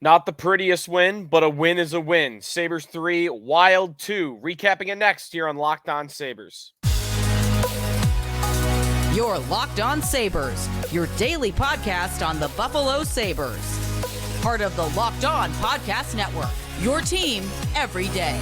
Not the prettiest win, but a win is a win. Sabres 3, Wild 2. Recapping it next here on Locked On Sabres. Your Locked On Sabres, your daily podcast on the Buffalo Sabres. Part of the Locked On Podcast Network, your team every day.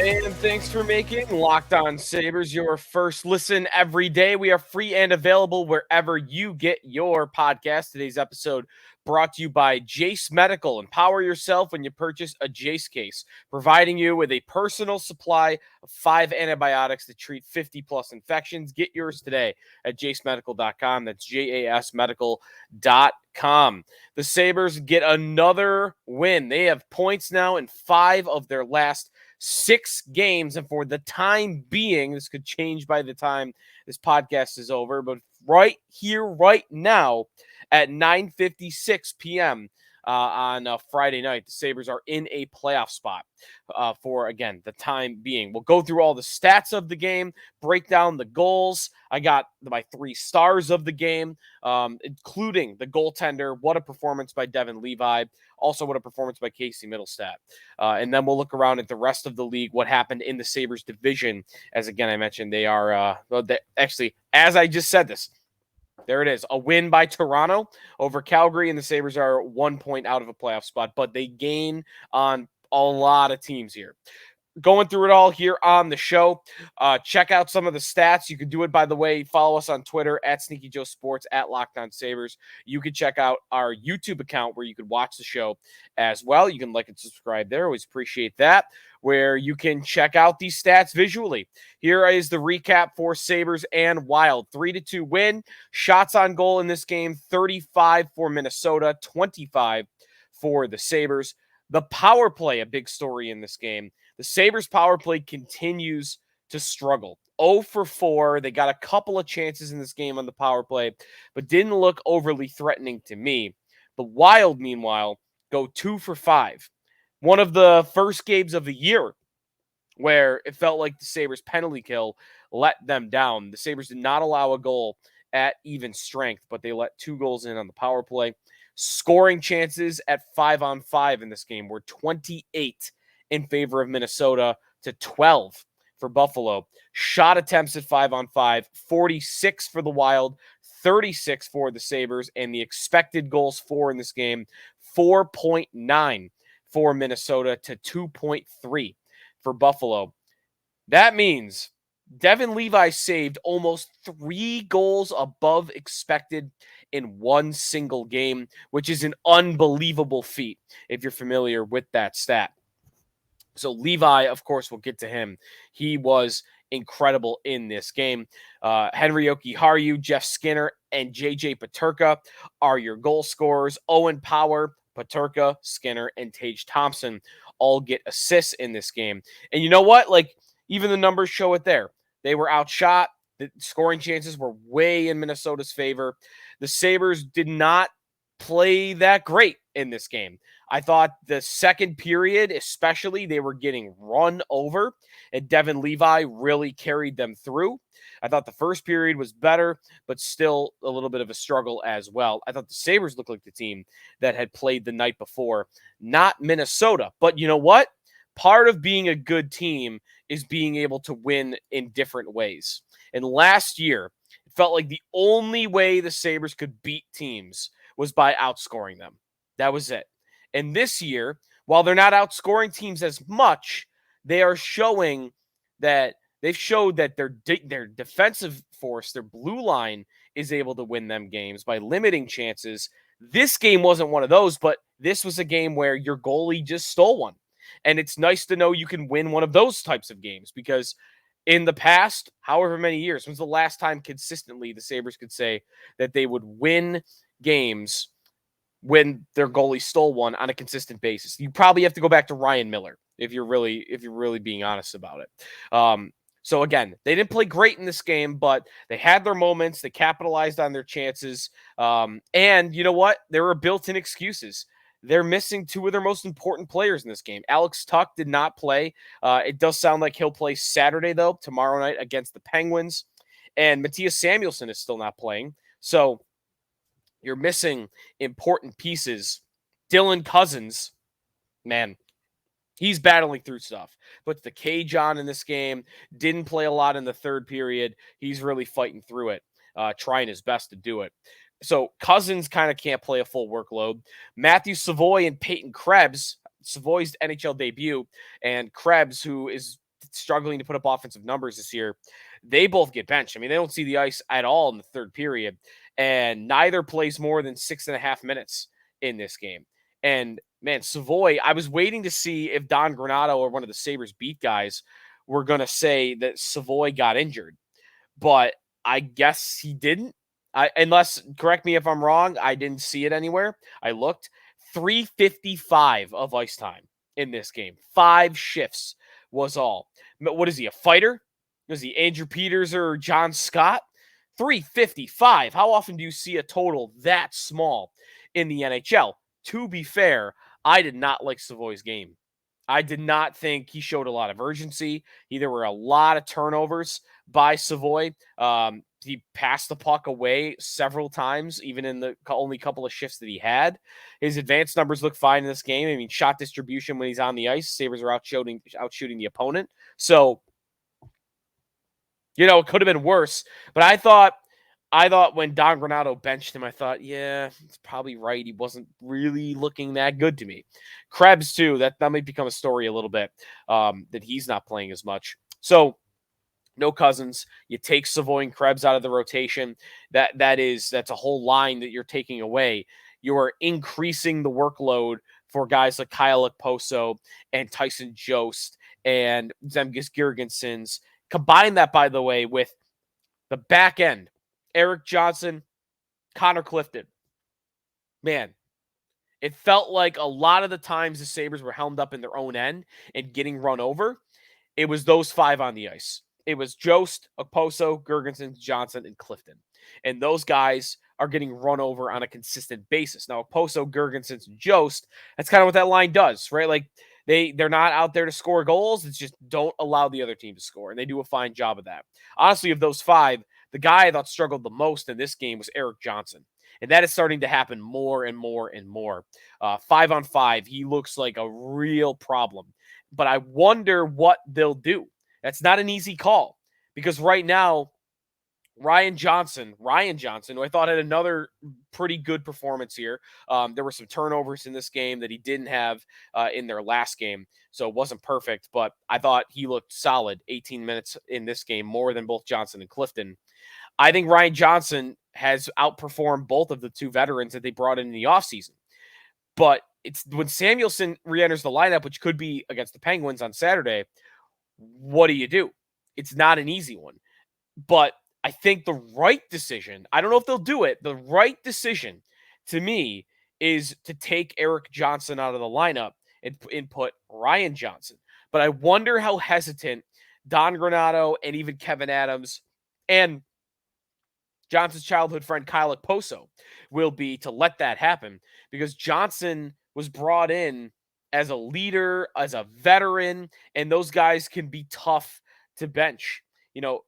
And thanks for making Locked On Sabres your first listen every day. We are free and available wherever you get your podcast. Today's episode brought to you by Jace Medical. Empower yourself when you purchase a Jace case, providing you with a personal supply of 5 antibiotics to treat 50-plus infections. Get yours today at jacemedical.com. That's jasmedical.com. The Sabres get another win. They have points now in 5 of their last 6 games, and for the time being, this could change by the time this podcast is over, but right here, right now, at 9:56 p.m. On Friday night, the Sabres are in a playoff spot for, again, the time being. We'll go through all the stats of the game, break down the goals. I got my 3 stars of the game, including the goaltender. What a performance by Devon Levi. Also, what a performance by Casey Mittelstadt. And then we'll look around at the rest of the league, what happened in the Sabres division. As, again, I mentioned, they are actually, as I just said this, there it is. A win by Toronto over Calgary, and the Sabres are 1 point out of a playoff spot, but they gain on a lot of teams here. Going through it all here on the show. Check out some of the stats. You can do it, by the way. Follow us on Twitter at Sneaky Joe Sports, at Locked On Sabres. You can check out our YouTube account where you can watch the show as well. You can like and subscribe there. Always appreciate that. Where you can check out these stats visually. Here is the recap for Sabres and Wild. 3-2 win. Shots on goal in this game, 35 for Minnesota, 25 for the Sabres. The power play, a big story in this game. The Sabres power play continues to struggle. 0 for 4. They got a couple of chances in this game on the power play, but didn't look overly threatening to me. The Wild, meanwhile, go 2 for 5. One of the first games of the year where it felt like the Sabres penalty kill let them down. The Sabres did not allow a goal at even strength, but they let 2 goals in on the power play. Scoring chances at 5-on-5 in this game were 28 in favor of Minnesota to 12 for Buffalo. Shot attempts at 5-on-5, 46 for the Wild, 36 for the Sabres, and the expected goals for in this game, 4.9 for Minnesota to 2.3 for Buffalo. That means Devon Levi saved almost 3 goals above expected in one single game, which is an unbelievable feat if you're familiar with that stat. So Levi, of course, we'll get to him. He was incredible in this game. Henry Jokiharju, Jeff Skinner, and J.J. Peterka are your goal scorers. Owen Power, Peterka, Skinner, and Tage Thompson all get assists in this game. And you know what? Like, even the numbers show it there. They were outshot. The scoring chances were way in Minnesota's favor. The Sabres did not play that great in this game. I thought the second period, especially, they were getting run over, and Devon Levi really carried them through. I thought the first period was better, but still a little bit of a struggle as well. I thought the Sabres looked like the team that had played the night before, not Minnesota. But you know what? Part of being a good team is being able to win in different ways. And last year, it felt like the only way the Sabres could beat teams was by outscoring them. That was it. And this year, while they're not outscoring teams as much, they are showing that they've showed that their defensive force, their blue line, is able to win them games by limiting chances. This game wasn't one of those, but this was a game where your goalie just stole one. And it's nice to know you can win one of those types of games, because in the past, however many years, when's the last time consistently the Sabres could say that they would win games when their goalie stole one on a consistent basis? You probably have to go back to Ryan Miller if you're really being honest about it. So again, they didn't play great in this game, but they had their moments. They capitalized on their chances. And you know what? There were built-in excuses. they're missing two of their most important players in this game. Alex Tuck did not play. It does sound like he'll play Saturday, though, tomorrow night against the Penguins. And Matthias Samuelsson is still not playing. So you're missing important pieces. Dylan Cousins, man, he's battling through stuff. Puts the cage on in this game. Didn't play a lot in the third period. He's really fighting through it, trying his best to do it. So Cousins kind of can't play a full workload. Matthew Savoie and Peyton Krebs, Savoie's NHL debut, and Krebs, who is struggling to put up offensive numbers this year, they both get benched. I mean, they don't see the ice at all in the third period, and neither plays more than 6.5 minutes in this game. And man, Savoie, I was waiting to see if Don Granato or one of the Sabres beat guys were going to say that Savoie got injured, but I guess he didn't. Unless, correct me if I'm wrong, I didn't see it anywhere. I looked. 355 of ice time in this game. 5 shifts was all. What is he, a fighter? Is he Andrew Peters or John Scott? 355. How often do you see a total that small in the NHL? To be fair, I did not like Savoie's game. I did not think he showed a lot of urgency. There were a lot of turnovers by Savoie. He passed the puck away several times, even in the only couple of shifts that he had. His advanced numbers look fine in this game. I mean, shot distribution when he's on the ice, Sabres are outshooting the opponent. So, it could have been worse. But I thought when Don Granato benched him, I thought, yeah, it's probably right. He wasn't really looking that good to me. Krebs, too, that might become a story a little bit, that he's not playing as much. So, no Cousins. You take Savoie and Krebs out of the rotation. That's a whole line that you're taking away. You are increasing the workload for guys like Kyle Okposo and Tyson Jost and Zemgus Girgensons. Combine that, by the way, with the back end. Eric Johnson, Connor Clifton. Man, it felt like a lot of the times the Sabres were helmed up in their own end and getting run over. It was those 5 on the ice. It was Jost, Okposo, Girgensons, Johnson, and Clifton. And those guys are getting run over on a consistent basis. Now, Okposo, Girgensons, and Jost, that's kind of what that line does, right? Like, they're not out there to score goals. It's just don't allow the other team to score. And they do a fine job of that. Honestly, of those 5, the guy I thought struggled the most in this game was Eric Johnson. And that is starting to happen more and more and more. 5-on-5, he looks like a real problem. But I wonder what they'll do. That's not an easy call because right now, Ryan Johnson, who I thought had another pretty good performance here. There were some turnovers in this game that he didn't have in their last game, so it wasn't perfect, but I thought he looked solid 18 minutes in this game, more than both Johnson and Clifton. I think Ryan Johnson has outperformed both of the 2 veterans that they brought in the offseason. But it's when Samuelsson re-enters the lineup, which could be against the Penguins on Saturday, what do? It's not an easy one. But I think the right decision, I don't know if they'll do it, the right decision to me is to take Eric Johnson out of the lineup and put Ryan Johnson. But I wonder how hesitant Don Granato and even Kevin Adams and Johnson's childhood friend Kyle Okposo will be to let that happen because Johnson was brought in as a leader, as a veteran, and those guys can be tough to bench.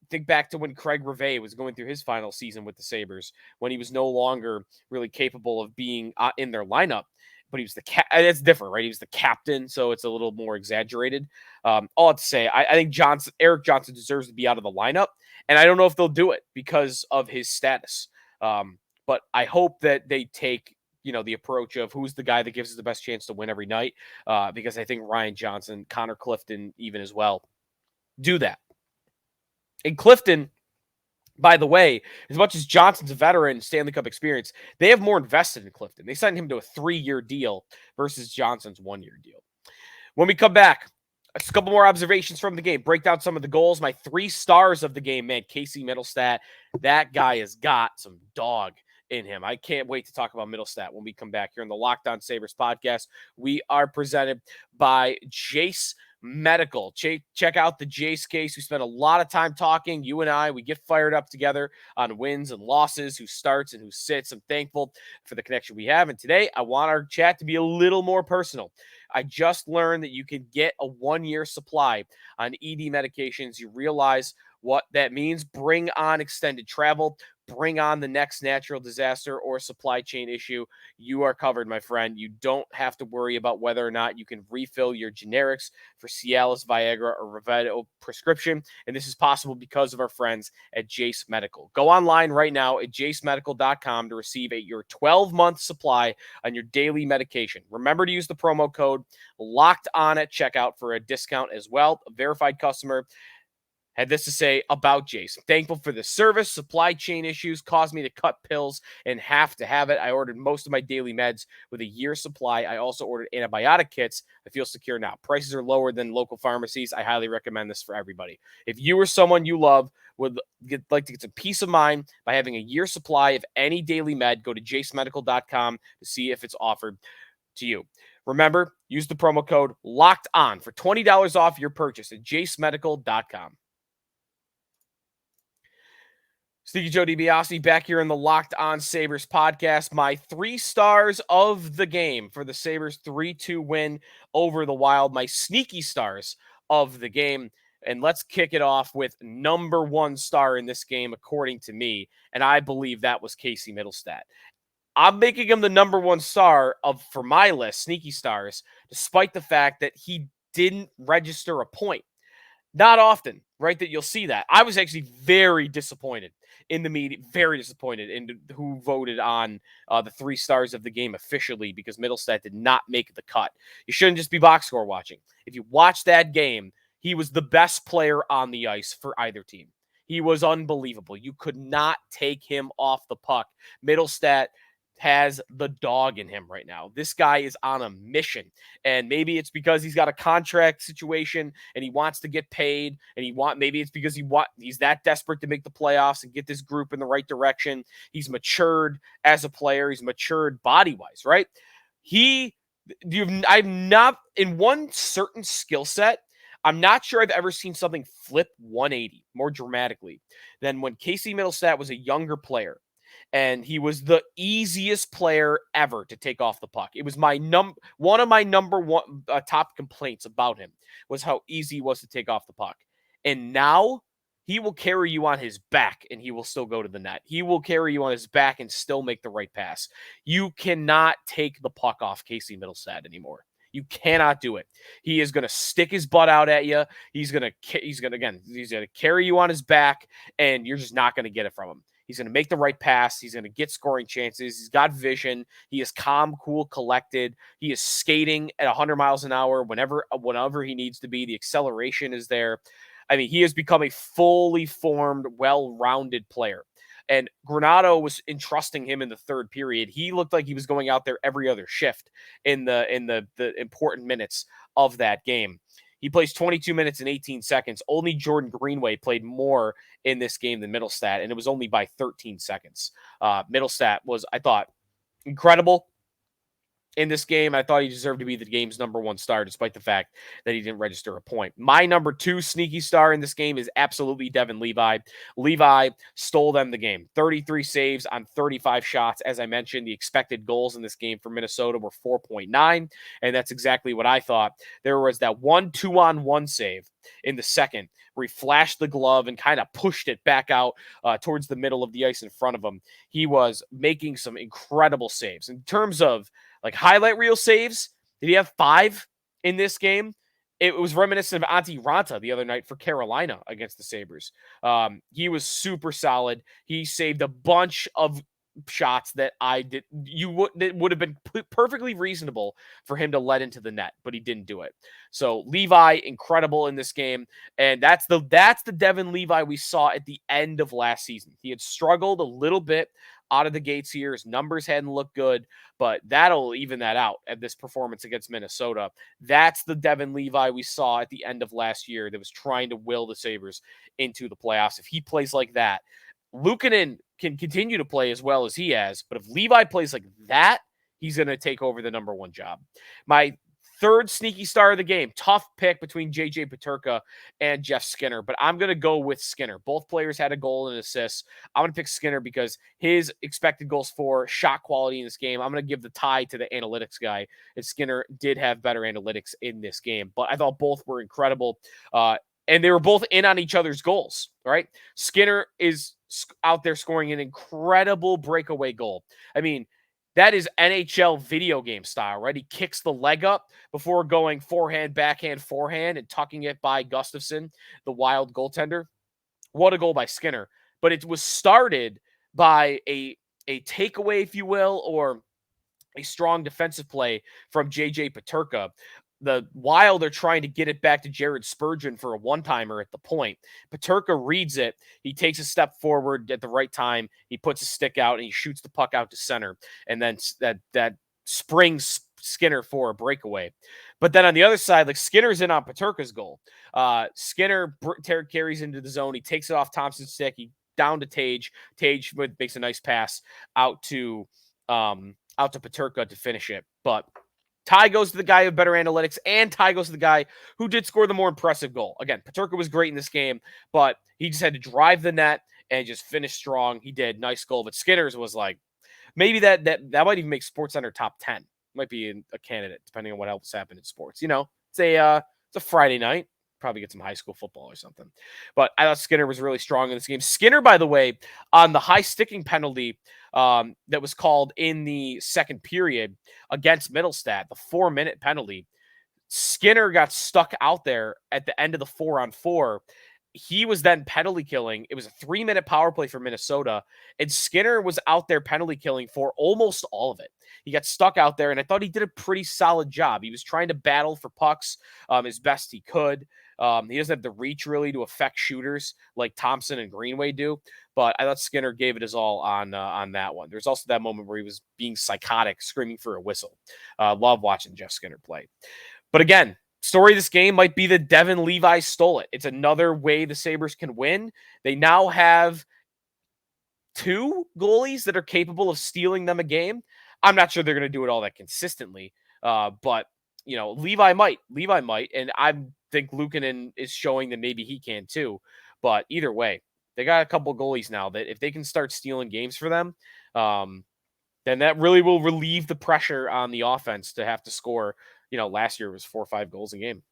Think back to when Craig Rivet was going through his final season with the Sabres, when he was no longer really capable of being in their lineup, but he was it's different, right? He was the captain, so it's a little more exaggerated. All I have to say, I think Eric Johnson deserves to be out of the lineup, and I don't know if they'll do it because of his status. But I hope that they take the approach of who's the guy that gives us the best chance to win every night, because I think Ryan Johnson, Connor Clifton even as well, do that. And Clifton, by the way, as much as Johnson's a veteran, Stanley Cup experience, they have more invested in Clifton. They signed him to a 3-year deal versus Johnson's 1-year deal. When we come back, just a couple more observations from the game. Break down some of the goals. My 3 stars of the game, man, Casey Mittelstadt. That guy has got some dog in him. I can't wait to talk about Mittelstadt when we come back here on the Locked On Sabres podcast. We are presented by Jace Medical. Check out the Jace case. We spent a lot of time talking. You and I, we get fired up together on wins and losses, who starts and who sits. I'm thankful for the connection we have. And today, I want our chat to be a little more personal. I just learned that you can get a 1-year supply on ED medications. You realize what that means. Bring on extended travel. Bring on the next natural disaster or supply chain issue. You are covered, my friend. You don't have to worry about whether or not you can refill your generics for Cialis, Viagra, or Rivedo prescription. And this is possible because of our friends at Jace Medical. Go online right now at jacemedical.com to receive your 12-month supply on your daily medication. Remember to use the promo code LOCKED ON at checkout for a discount as well. A verified customer had this to say about Jace. Thankful for the service. Supply chain issues caused me to cut pills and have to have it. I ordered most of my daily meds with a year supply. I also ordered antibiotic kits. I feel secure now. Prices are lower than local pharmacies. I highly recommend this for everybody. If you or someone you love would like to get some peace of mind by having a year supply of any daily med, go to jacemedical.com to see if it's offered to you. Remember, use the promo code LOCKED ON for $20 off your purchase at jacemedical.com. Sneaky Joe DiBiase back here in the Locked On Sabres podcast. My 3 stars of the game for the Sabres 3-2 win over the Wild. My sneaky stars of the game. And let's kick it off with number 1 star in this game, according to me. And I believe that was Casey Mittelstadt. I'm making him the number 1 star for my list, sneaky stars, despite the fact that he didn't register a point. Not often, right, that you'll see that. I was actually very disappointed in the media, very disappointed in who voted on the 3 stars of the game officially, because Mittelstadt did not make the cut. You shouldn't just be box score watching. If you watch that game, he was the best player on the ice for either team. He was unbelievable. You could not take him off the puck. Mittelstadt has the dog in him right now. This guy is on a mission, and maybe it's because he's got a contract situation and he wants to get paid, and maybe it's because he's that desperate to make the playoffs and get this group in the right direction. He's matured as a player. He's matured body-wise, right? I'm not in one certain skill set. I'm not sure I've ever seen something flip 180 more dramatically than when Casey Mittelstadt was a younger player. And he was the easiest player ever to take off the puck. It was one of my number 1 top complaints about him was how easy he was to take off the puck. And now he will carry you on his back and he will still go to the net. He will carry you on his back and still make the right pass. You cannot take the puck off Casey Mittelstadt anymore. You cannot do it. He is going to stick his butt out at you. He's going to carry you on his back, and you're just not going to get it from him. He's going to make the right pass. He's going to get scoring chances. He's got vision. He is calm, cool, collected. He is skating at 100 miles an hour whenever he needs to be. The acceleration is there. I mean, he has become a fully formed, well-rounded player. And Granato was entrusting him in the third period. He looked like he was going out there every other shift in the important minutes of that game. He plays 22 minutes and 18 seconds. Only Jordan Greenway played more in this game than Mittelstadt, and it was only by 13 seconds. Mittelstadt was, I thought, incredible in this game. I thought he deserved to be the game's number 1 star, despite the fact that he didn't register a point. My number 2 sneaky star in this game is absolutely Devon Levi. Levi stole them the game. 33 saves on 35 shots. As I mentioned, the expected goals in this game for Minnesota were 4.9, and that's exactly what I thought. There was that 1 2-on-1 save in the second where he flashed the glove and kind of pushed it back out towards the middle of the ice in front of him. He was making some incredible saves. In terms of like highlight reel saves, did he have 5 in this game? It was reminiscent of Antti Ranta the other night for Carolina against the Sabres. He was super solid. He saved a bunch of shots that would have been perfectly reasonable for him to let into the net, but he didn't do it. So Levi, incredible in this game, and that's the Devon Levi we saw at the end of last season. He had struggled a little bit out of the gates here. His numbers hadn't looked good, but that'll even that out at this performance against Minnesota. That's the Devon Levi we saw at the end of last year that was trying to will the Sabres into the playoffs. If he plays like that, Luukkonen can continue to play as well as he has, but if Levi plays like that, he's going to take over the number 1 job. My third sneaky star of the game. Tough pick between J.J. Peterka and Jeff Skinner, but I'm going to go with Skinner. Both players had a goal and an assist. I'm going to pick Skinner because his expected goals for, shot quality in this game, I'm going to give the tie to the analytics guy. And Skinner did have better analytics in this game, but I thought both were incredible. And they were both in on each other's goals, right? Skinner is out there scoring an incredible breakaway goal. I mean, that is NHL video game style, right? He kicks the leg up before going forehand, backhand, forehand, and tucking it by Gustafsson, the Wild goaltender. What a goal by Skinner. But it was started by a takeaway, if you will, or a strong defensive play from J.J. Peterka. The Wild are trying to get it back to Jared Spurgeon for a one-timer at the point. Peterka reads it. He takes a step forward at the right time. He puts a stick out, and he shoots the puck out to center. And then that springs Skinner for a breakaway. But then on the other side, like, Skinner's in on Peterka's goal. Skinner carries into the zone. He takes it off Thompson's stick. He down to Tage. Tage makes a nice pass out to Peterka to finish it. But tie goes to the guy with better analytics, and tie goes to the guy who did score the more impressive goal. Again, Peterka was great in this game, but he just had to drive the net and just finish strong. He did. Nice goal. But Skinner's was like, maybe that might even make SportsCenter top 10. Might be a candidate, depending on what else happened in sports. You know, it's a Friday night. Probably get some high school football or something. But I thought Skinner was really strong in this game. Skinner, by the way, on the high sticking penalty that was called in the second period against Mittelstadt, the 4-minute penalty, Skinner got stuck out there at the end of the 4-on-4. He was then penalty killing. It was a 3-minute power play for Minnesota, and Skinner was out there penalty killing for almost all of it. He got stuck out there, and I thought he did a pretty solid job. He was trying to battle for pucks as best he could. He doesn't have the reach really to affect shooters like Thompson and Greenway do, but I thought Skinner gave it his all on that one. There's also that moment where he was being psychotic, screaming for a whistle. Love watching Jeff Skinner play. But again, story of this game might be that Devon Levi stole it. It's another way the Sabres can win. They now have 2 goalies that are capable of stealing them a game. I'm not sure they're going to do it all that consistently, but you know, Levi might, and I think Luukkonen is showing that maybe he can too. But either way, they got a couple goalies now that if they can start stealing games for them, then that really will relieve the pressure on the offense to have to score. You know, last year was 4 or 5 goals a game.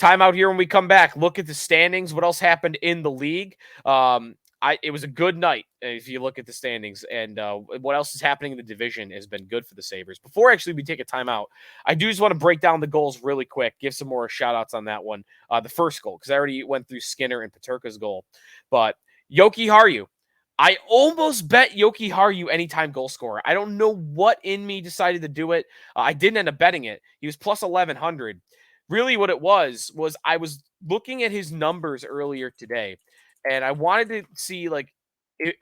Timeout here when we come back. Look at the standings. What else happened in the league? It was a good night if you look at the standings, and what else is happening in the division has been good for the Sabres. Before actually we take a timeout, I do just want to break down the goals really quick, give some more shout outs on that one. The first goal, because I already went through Skinner and Peterka's goal, but Joki Harju. I almost bet Joki Harju anytime goal scorer. I don't know what in me decided to do it. I didn't end up betting it. He was plus 1,100. Really what it was I was looking at his numbers earlier today, and I wanted to see, like,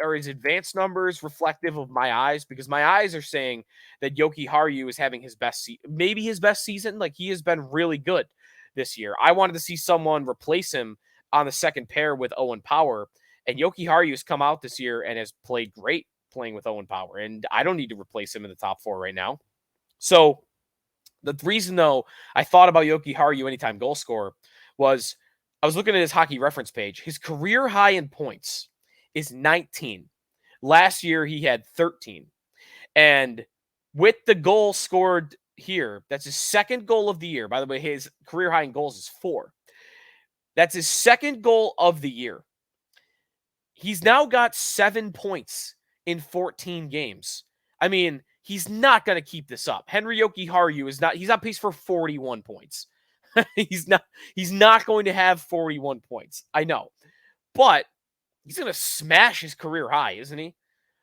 are his advanced numbers reflective of my eyes? Because my eyes are saying that Joki Harju is having his best maybe his best season. Like, he has been really good this year. I wanted to see someone replace him on the second pair with Owen Power. And Joki Harju has come out this year and has played great playing with Owen Power. And I don't need to replace him in the top 4 right now. So the reason, though, I thought about Joki Harju anytime goal scorer was I was looking at his hockey reference page. His career high in points is 19. Last year, he had 13. And with the goal scored here, that's his second goal of the year. By the way, his career high in goals is 4. That's his second goal of the year. He's now got 7 points in 14 games. I mean, he's not going to keep this up. Henry Joki Harju he's on pace for 41 points. He's not going to have 41 points. I know. But he's going to smash his career high, isn't he?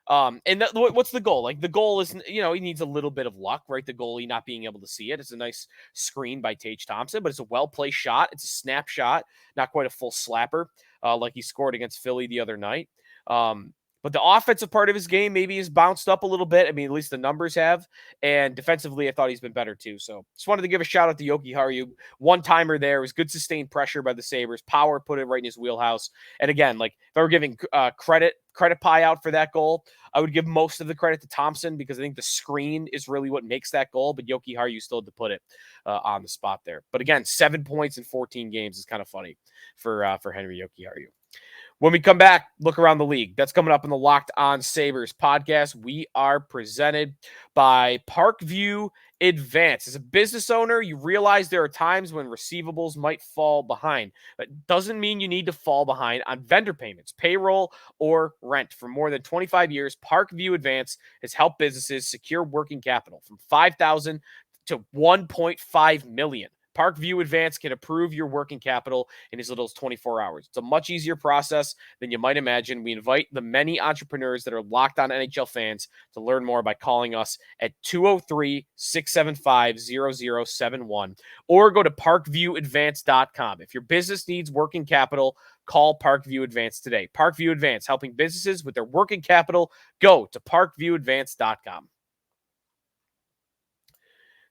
And what's the goal? Like, the goal is, he needs a little bit of luck, right? The goalie not being able to see it. It's a nice screen by Tage Thompson, but it's a well-placed shot. It's a snap shot, not quite a full slapper, like he scored against Philly the other night. But But the offensive part of his game maybe has bounced up a little bit. I mean, at least the numbers have. And defensively, I thought he's been better too. So just wanted to give a shout out to Yoki Haru. One-timer there. It was good sustained pressure by the Sabres. Power put it right in his wheelhouse. And again, like if I were giving credit pie out for that goal, I would give most of the credit to Thompson because I think the screen is really what makes that goal. But Yoki Haru still had to put it on the spot there. But again, 7 points in 14 games is kind of funny for Henry Yoki Haru. When we come back, look around the league. That's coming up in the Locked On Sabres podcast. We are presented by Parkview Advance. As a business owner, you realize there are times when receivables might fall behind. That doesn't mean you need to fall behind on vendor payments, payroll, or rent. For more than 25 years, Parkview Advance has helped businesses secure working capital from $5,000 to $1.5 million. Parkview Advance can approve your working capital in as little as 24 hours. It's a much easier process than you might imagine. We invite the many entrepreneurs that are Locked On NHL fans to learn more by calling us at 203-675-0071 or go to parkviewadvance.com. If your business needs working capital, call Parkview Advance today. Parkview Advance, helping businesses with their working capital. Go to parkviewadvance.com.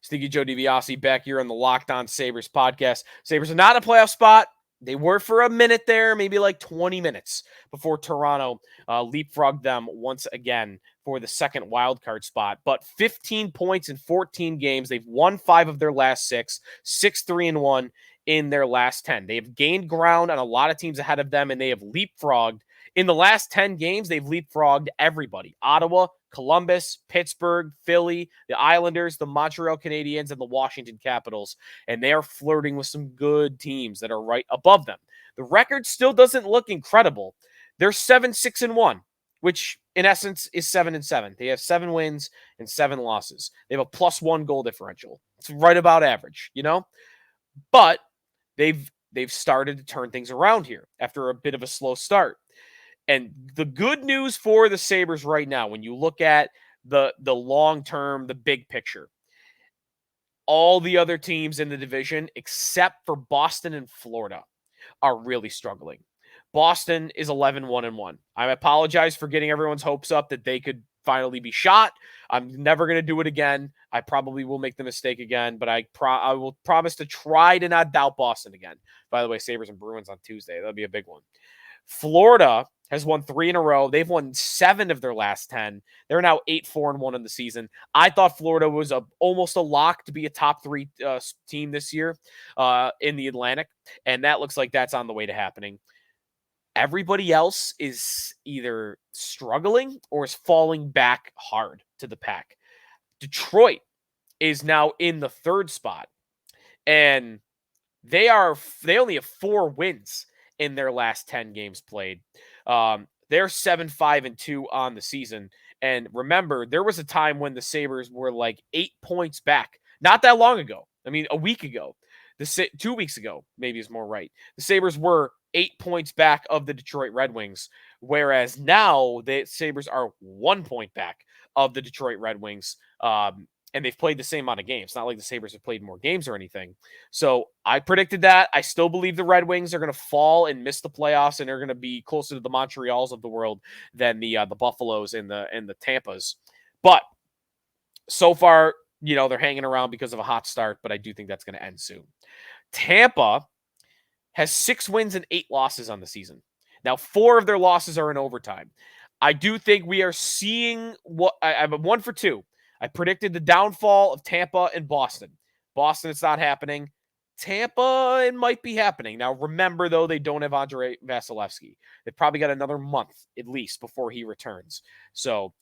Sneaky Joe DiBiase back here on the Locked On Sabres podcast. Sabres are not a playoff spot. They were for a minute there, maybe like 20 minutes before Toronto leapfrogged them once again for the second wildcard spot. But 15 points in 14 games. They've won 5 of their last 6, 6-3-1 in their last 10. They have gained ground on a lot of teams ahead of them, and they have leapfrogged. In the last 10 games, they've leapfrogged everybody. Ottawa, Columbus, Pittsburgh, Philly, the Islanders, the Montreal Canadiens, and the Washington Capitals. And they are flirting with some good teams that are right above them. The record still doesn't look incredible. They're 7-6-1, which in essence is 7-7. They have 7 wins and 7 losses. They have a +1 goal differential. It's right about average, you know? But they've started to turn things around here after a bit of a slow start. And the good news for the Sabres right now, when you look at the long term, the big picture, all the other teams in the division, except for Boston and Florida, are really struggling. Boston is 11-1-1. I apologize for getting everyone's hopes up that they could finally be shot. I'm never going to do it again. I probably will make the mistake again, but I will promise to try to not doubt Boston again. By the way, Sabres and Bruins on Tuesday. That'll be a big one. Florida has won 3 in a row. They've won 7 of their last 10. They're now 8-4-1 in the season. I thought Florida was almost a lock to be a top 3 team this year in the Atlantic, and that looks like that's on the way to happening. Everybody else is either struggling or is falling back hard to the pack. Detroit is now in the 3rd spot, and they only have 4 wins in their last 10 games played. They're 7-5-2 on the season. And remember, there was a time when the Sabres were like 8 points back. Not that long ago. I mean, a week ago. 2 weeks ago, maybe is more right. The Sabres were 8 points back of the Detroit Red Wings, whereas now the Sabres are 1 point back of the Detroit Red Wings. And they've played the same amount of games. Not like the Sabres have played more games or anything. So I predicted that. I still believe the Red Wings are going to fall and miss the playoffs, and they're going to be closer to the Montreals of the world than the Buffaloes and the Tampas. But so far, they're hanging around because of a hot start, but I do think that's going to end soon. Tampa has 6 wins and 8 losses on the season. Now, 4 of their losses are in overtime. I do think we are seeing what I'm 1 for 2. I predicted the downfall of Tampa and Boston. Boston, it's not happening. Tampa, it might be happening. Now, remember, though, they don't have Andrei Vasilevsky. They've probably got another month, at least, before he returns. So,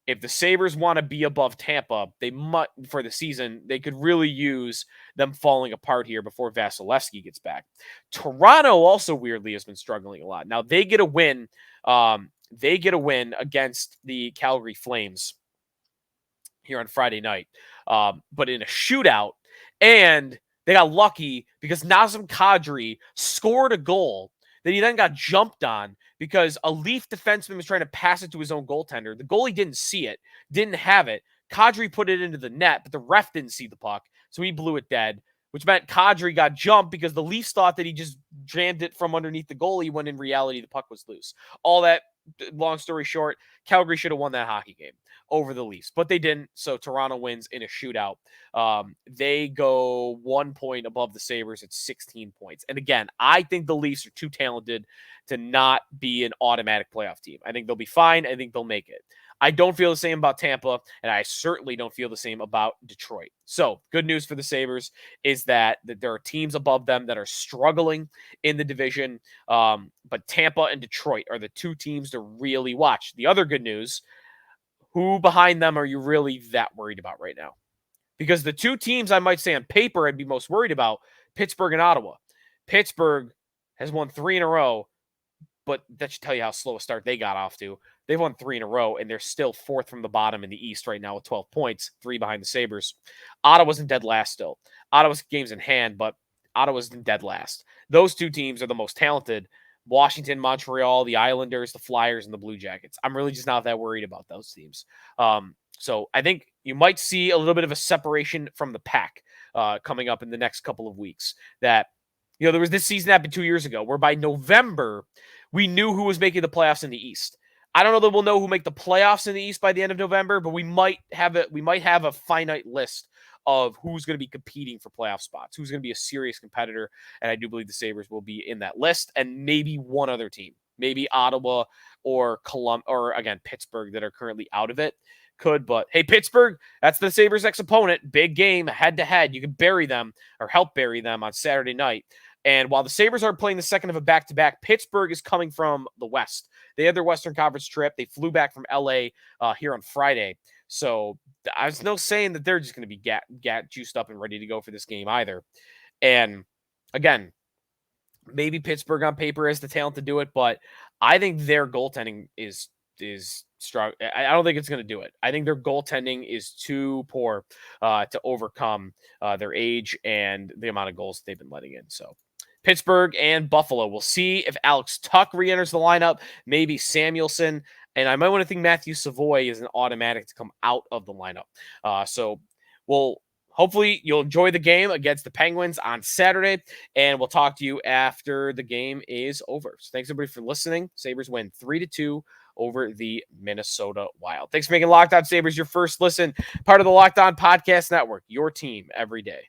if the Sabres want to be above Tampa, they might, for the season, they could really use them falling apart here before Vasilevsky gets back. Toronto also, weirdly, has been struggling a lot. Now, they get a win. Against the Calgary Flames here on Friday night, but in a shootout, and they got lucky because Nazem Kadri scored a goal that he then got jumped on because a Leaf defenseman was trying to pass it to his own goaltender. The goalie didn't see it, didn't have it. Kadri put it into the net, but the ref didn't see the puck, so he blew it dead. which meant Kadri got jumped because the Leafs thought that he just jammed it from underneath the goalie when in reality the puck was loose. All that, long story short, Calgary should have won that hockey game over the Leafs, but they didn't. So Toronto wins in a shootout. They go 1 point above the Sabres at 16 points. And again, I think the Leafs are too talented to not be an automatic playoff team. I think they'll be fine. I think they'll make it. I don't feel the same about Tampa, and I certainly don't feel the same about Detroit. So, good news for the Sabres is that there are teams above them that are struggling in the division, but Tampa and Detroit are the two teams to really watch. The other good news, who behind them are you really that worried about right now? Because the two teams I might say on paper I'd be most worried about, Pittsburgh and Ottawa. Pittsburgh has won 3 in a row, but that should tell you how slow a start they got off to. They've won 3 in a row, and they're still 4th from the bottom in the East right now with 12 points, 3 behind the Sabres. Ottawa's in dead last still. Ottawa's game's in hand, but Ottawa's in dead last. Those two teams are the most talented. Washington, Montreal, the Islanders, the Flyers, and the Blue Jackets. I'm really just not that worried about those teams. So I think you might see a little bit of a separation from the pack coming up in the next couple of weeks. That, there was this season happened 2 years ago where by November, we knew who was making the playoffs in the East. I don't know that we'll know who make the playoffs in the East by the end of November, but we might have a finite list of who's going to be competing for playoff spots, who's going to be a serious competitor, and I do believe the Sabres will be in that list, and maybe one other team, maybe Ottawa or again Pittsburgh that are currently out of it could. But hey, Pittsburgh, that's the Sabres' next opponent, big game, head to head. You can bury them or help bury them on Saturday night. And while the Sabres are playing the second of a back-to-back, Pittsburgh is coming from the West. They had their Western Conference trip. They flew back from LA here on Friday. So I was no saying that they're just going to be juiced up and ready to go for this game either. And again, maybe Pittsburgh on paper has the talent to do it, but I think their goaltending is strong. I don't think it's going to do it. I think their goaltending is too poor to overcome their age and the amount of goals that they've been letting in. So Pittsburgh and Buffalo. We'll see if Alex Tuch re-enters the lineup, maybe Samuelson, and I might want to think Matthew Savoie is an automatic to come out of the lineup. So hopefully you'll enjoy the game against the Penguins on Saturday, and we'll talk to you after the game is over. So thanks everybody for listening. Sabres win 3-2 over the Minnesota Wild. Thanks for making Locked On Sabres your first listen, part of the Locked On Podcast Network, your team every day.